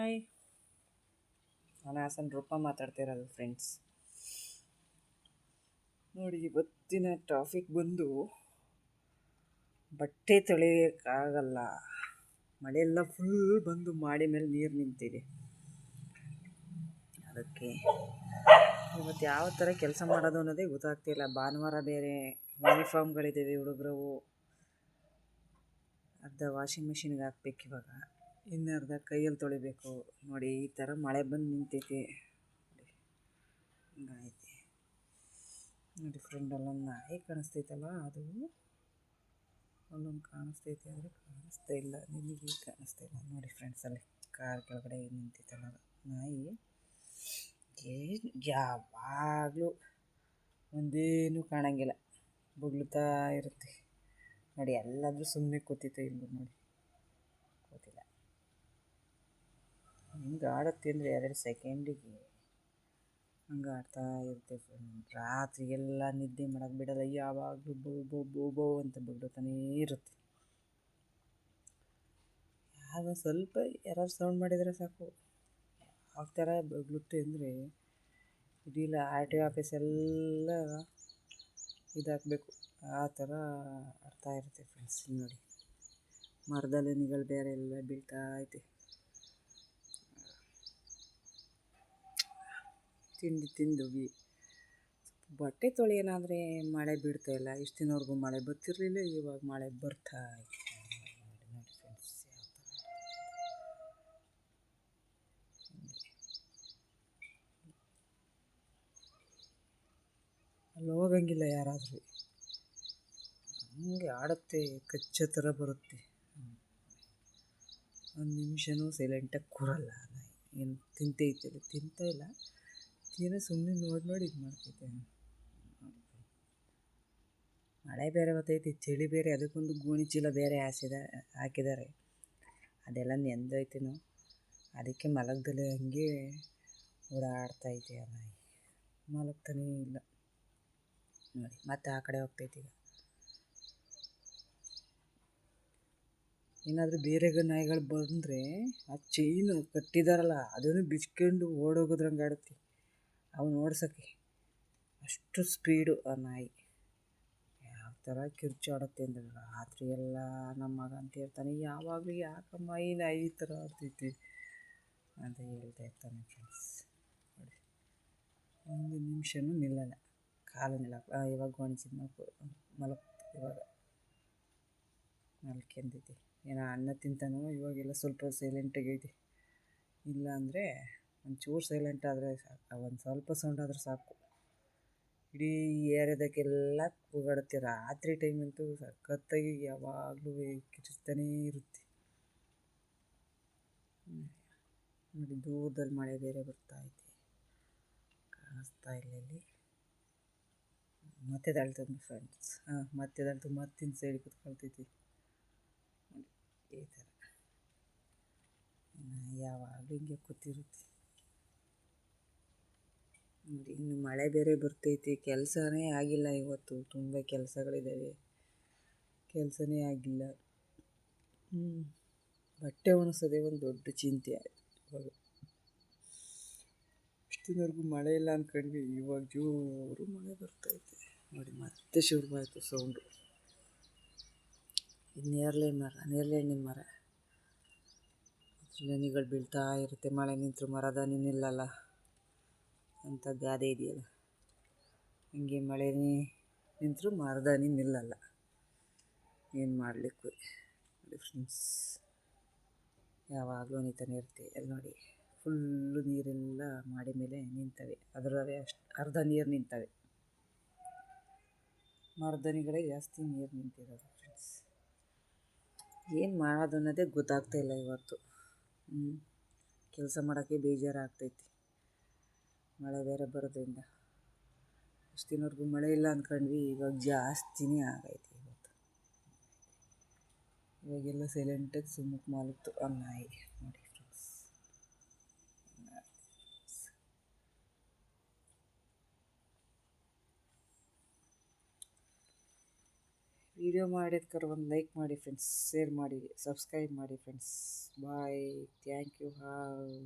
Hi, ನಾನು ಹಾಸನ್ ರೂಪ ಮಾತಾಡ್ತಿರೋದು ಫ್ರೆಂಡ್ಸ್. ನೋಡಿ, ಇವತ್ತಿನ ಟ್ರಾಫಿಕ್ ಬಂದು ಬಟ್ಟೆ ತೊಳೆಯೋಕ್ಕಾಗಲ್ಲ. ಮಳೆಯೆಲ್ಲ ಫುಲ್ ಬಂದು ಮಾಡಿ ಮೇಲೆ ನೀರು ನಿಂತಿದೆ. ಅದಕ್ಕೆ ಇವತ್ತು ಯಾವ ಥರ ಕೆಲಸ ಮಾಡೋದು ಅನ್ನೋದೇ ಗೊತ್ತಾಗ್ತಿಲ್ಲ. ಭಾನುವಾರ ಬೇರೆ, ಯೂನಿಫಾರ್ಮ್ಗಳಿದ್ದಾವೆ ಹುಡುಗರವು. ಅರ್ಧ ವಾಷಿಂಗ್ ಮಿಷಿನ್ಗೆ ಹಾಕ್ಬೇಕು ಇವಾಗ, ಇನ್ನು ಅರ್ಧ ಕೈಯಲ್ಲಿ ತೊಳಿಬೇಕು. ನೋಡಿ, ಈ ಥರ ಮಳೆ ಬಂದು ನಿಂತೈತೆ. ಹಿಂಗೈತೆ ನೋಡಿ ಫ್ರೆಂಡ್. ಅಲ್ಲೊಂದು ನಾಯಿ ಕಾಣಿಸ್ತೈತಲ್ಲ, ಅದು ಅಲ್ಲೊಂದು ಕಾಣಿಸ್ತೈತೆ, ಆದರೆ ಕಾಣಿಸ್ತಾ ಇಲ್ಲ. ನಿಮಗೆ ಕಾಣಿಸ್ತಾ ಇಲ್ಲ ನೋಡಿ ಫ್ರೆಂಡ್ಸ್. ಅಲ್ಲಿ ಕಾರ್ ಕೆಳಗಡೆ ನಿಂತೈತಲ್ಲ ನಾಯಿ. ಯಾವಾಗಲೂ ಒಂದೇನೂ ಕಾಣಂಗಿಲ್ಲ, ಬೊಗ್ಳುತ್ತಾ ಇರುತ್ತೆ ನೋಡಿ. ಎಲ್ಲಾದರೂ ಸುಮ್ಮನೆ ಕೂತೈತೆ ಇಲ್ಲ ನೋಡಿ, ಕೂತಿಲ್ಲ. ಹಿಂಗೆ ಆಡುತ್ತೆ ಅಂದರೆ 2 ಸೆಕೆಂಡಿಗೆ ಹಂಗೆ ಆಡ್ತಾ ಇರುತ್ತೆ ಫ್ರೆಂಡ್. ರಾತ್ರಿಗೆಲ್ಲ ನಿದ್ದೆ ಮಾಡೋಕ್ಕೆ ಬಿಡಲ್ಲ, ಯಾವಾಗಲೂ ಬೋ ಅಂತ ಬಗ್ಲತಾನೇ ಇರುತ್ತೆ. ಆಗ ಸ್ವಲ್ಪ ಯಾರು ಸೌಂಡ್ ಮಾಡಿದರೆ ಸಾಕು, ಆ ಥರ ಬಗ್ಲುತ್ತೆ ಅಂದರೆ ಇದಿಲ್ಲ. RTO ಆಫೀಸೆಲ್ಲ ಇದಾಕಬೇಕು, ಆ ಥರ ಆಡ್ತಾ ಇರುತ್ತೆ ಫ್ರೆಂಡ್ಸ್. ನೋಡಿ, ಮರದಲ್ಲಿನಿಗಳು ಬೇರೆ ಎಲ್ಲ ಬೀಳ್ತಾ ಐತೆ. ತಿಂದು ಬಟ್ಟೆ ತೊಳೆಯೋಣಾದರೆ ಮಳೆ ಬೀಳ್ತಾ ಇಲ್ಲ. ಇಷ್ಟು ದಿನವರೆಗೂ ಮಳೆ ಬರ್ತಿರಲಿಲ್ಲ, ಇವಾಗ ಮಳೆ ಬರ್ತಾ ಐತೆ. ನೋಡಿ ಫ್ರೆಂಡ್ಸ್, ಅಲ್ಲಿ ಹೋಗಂಗಿಲ್ಲ ಯಾರಾದರೂ, ಹಂಗೆ ಆಡುತ್ತೆ, ಕಚ್ಚೋ ಥರ ಬರುತ್ತೆ. ಒಂದು ನಿಮಿಷನೂ ಸೈಲೆಂಟಾಗಿ ಕೂರಲ್ಲ. ಏನು ತಿಂತೈತೆ, ತಿಂತಾ ಇಲ್ಲ, ಏನೋ ಸುಮ್ಮನೆ ನೋಡಿ ಇದು ಮಾಡ್ತೈತೆ. ಮಳೆ ಬೇರೆ ಬರ್ತೈತಿ, ಚಳಿ ಬೇರೆ, ಅದಕ್ಕೊಂದು ಗೋಣಿ ಚೀಲ ಬೇರೆ ಹಾಕಿದ್ದಾರೆ. ಅದೆಲ್ಲ ನೆಂದೋಯ್ತೇನೋ, ಅದಕ್ಕೆ ಮಲಗ್ದಲ್ಲೇ ಹಂಗೆ ಓಡಾಡ್ತೈತೆ. ಆ ನಾಯಿ ಮಲಗ್ತಾನೇ ಇಲ್ಲ ನೋಡಿ. ಮತ್ತೆ ಆ ಕಡೆ ಹೋಗ್ತೈತಿ. ಈಗ ಏನಾದರೂ ಬೇರೆ ನಾಯಿಗಳು ಬಂದರೆ ಆ ಚೈನು ಕಟ್ಟಿದಾರಲ್ಲ ಅದನ್ನು ಬಿಚ್ಕೊಂಡು ಓಡೋಗೋದ್ರಂಗೆ ಆಡುತ್ತೆ. ಅವನು ಓಡ್ಸೋಕ್ಕೆ ಅಷ್ಟು ಸ್ಪೀಡು ಆ ನಾಯಿ. ಯಾವ ಥರ ಕಿರ್ಚಾಡುತ್ತೆ ಅಂದರೆ, ರಾತ್ರಿ ಎಲ್ಲ ನಮ್ಮ ಮಗ ಅಂತ ಹೇಳ್ತಾನೆ, ಯಾವಾಗಲೂ ಯಾಕಮ್ಮ ಈ ನಾಯಿ ಈ ಥರ ಆಡ್ತೈತೆ ಅಂತ ಹೇಳ್ತಾ ಇರ್ತಾನೆ ಫ್ರೆಂಡ್ಸ್. ನೋಡಿ, ಒಂದು ನಿಮಿಷನೂ ನಿಲ್ಲಲ್ಲ, ಕಾಲು ನಿಲ್ಲಲ್ಲ. ಇವಾಗ ಗೋಣಿಸಿದ ಇವಾಗ ಮಲ್ಕೊಂಡೈತಿ. ಏನೋ ಅನ್ನ ತಿಂತಾನೋ ಇವಾಗೆಲ್ಲ ಸ್ವಲ್ಪ ಸೈಲೆಂಟಾಗೈತಿ. ಇಲ್ಲ ಅಂದರೆ ಒಂಚೂರು ಸೈಲೆಂಟ್ ಆದರೆ ಸಾಕು, ಒಂದು ಸ್ವಲ್ಪ ಸೌಂಡ್ ಆದ್ರೆ ಸಾಕು, ಇಡೀ ಏರಿಯಾದಾಗೆಲ್ಲ ಕೂಗಾಡುತ್ತೆ. ರಾತ್ರಿ ಟೈಮಂತೂ ಸಖತ್ತಾಗಿ ಯಾವಾಗಲೂ ಕಿರಿಸ್ತಾನೇ ಇರುತ್ತೆ ನೋಡಿ. ದೂರದಲ್ಲಿ ಮಳೆ ಬೇರೆ ಬರ್ತಾಯಿದೆ, ಕಾಣಿಸ್ತಾ ಇಲ್ಲ ಇಲ್ಲಿ. ಮತ್ತೆ ದಳ್ತಂದು ಫ್ರೆಂಡ್ಸ್, ಮತ್ತೆ ದಳ್ತು, ಮತ್ತಿನ ಸೈಡ್ ಕೂತ್ಕೊಳ್ತೈತಿ. ಈ ಥರ ಯಾವಾಗಲೂ ಹಿಂಗೆ ಕೂತಿರುತ್ತೆ ನೋಡಿ. ಇನ್ನು ಮಳೆ ಬೇರೆ ಬರ್ತೈತಿ, ಕೆಲಸನೇ ಆಗಿಲ್ಲ ಇವತ್ತು. ತುಂಬ ಕೆಲಸಗಳಿದ್ದಾವೆ, ಕೆಲಸನೇ ಆಗಿಲ್ಲ. ಬಟ್ಟೆ ಒಣಗಿಸೋದೇ ಒಂದು ದೊಡ್ಡ ಚಿಂತೆ ಆಯಿತು ಇವಾಗ. ಇಷ್ಟಿನವರೆಗೂ ಮಳೆ ಇಲ್ಲ ಅಂದ್ಕೊಂಡ್ವಿ, ಇವಾಗ ಜೋರು ಮಳೆ ಬರ್ತೈತೆ ನೋಡಿ. ಮತ್ತೆ ಶುರುವಾಯಿತು ಸೌಂಡು. ಇದು ನೇರಳೆಹಣ್ಣಿನ ಮರ, ನೆನೆಗಳು ಬೀಳ್ತಾ ಇರುತ್ತೆ. ಮಳೆ ನಿಂತರೂ ಮರದ ನಿಲ್ಲಲ್ಲ ಅಂತ ಗಾದೆ ಇದೆಯಲ್ಲ, ಹಂಗೆ ಮಳೆ ನಿಂತರೂ ಮರದ ನಿಲ್ಲಲ್ಲ. ಏನು ಮಾಡಲಿಕ್ಕೂ ನೋಡಿ ಫ್ರೆಂಡ್ಸ್, ಯಾವಾಗಲೂ ನಿಂತಾನೆ ಇರುತ್ತೆ. ಅಲ್ಲಿ ನೋಡಿ, ಫುಲ್ಲು ನೀರೆಲ್ಲ ಮಾಡಿ ಮೇಲೆ ನಿಂತವೆ, ಅದರವೇ ಅರ್ಧ ನೀರು ನಿಂತವೆ. ಮರದನಿಗಳೇ ಜಾಸ್ತಿ ನೀರು ನಿಂತಿರೋದು ಫ್ರೆಂಡ್ಸ್. ಏನು ಮಾಡೋದು ಅನ್ನೋದೇ ಗೊತ್ತಾಗ್ತಾಯಿಲ್ಲ ಇವತ್ತು. ಕೆಲಸ ಮಾಡೋಕ್ಕೆ ಬೇಜಾರಾಗ್ತೈತಿ, ಮಳೆ ಬೇರೆ ಬರೋದ್ರಿಂದ. ಇಷ್ಟು ದಿನವರೆಗೂ ಮಳೆ ಇಲ್ಲ ಅಂದ್ಕೊಂಡ್ವಿ, ಇವಾಗ ಜಾಸ್ತಿನೇ ಆಗೈತಿ ಇವತ್ತು. ಇವಾಗೆಲ್ಲ ಸೈಲೆಂಟಾಗಿ ಸುಮ್ಮಕ್ಕೆ ಮಲಗ್ತು ಆ ನಾಯಿ ನೋಡಿ ಫ್ರೆಂಡ್ಸ್. ವಿಡಿಯೋ ಮಾಡಿದ್ಕರ ಒಂದು ಲೈಕ್ ಮಾಡಿ ಫ್ರೆಂಡ್ಸ್, ಶೇರ್ ಮಾಡಿ, ಸಬ್ಸ್ಕ್ರೈಬ್ ಮಾಡಿ friends. Bye. Thank you. Hi.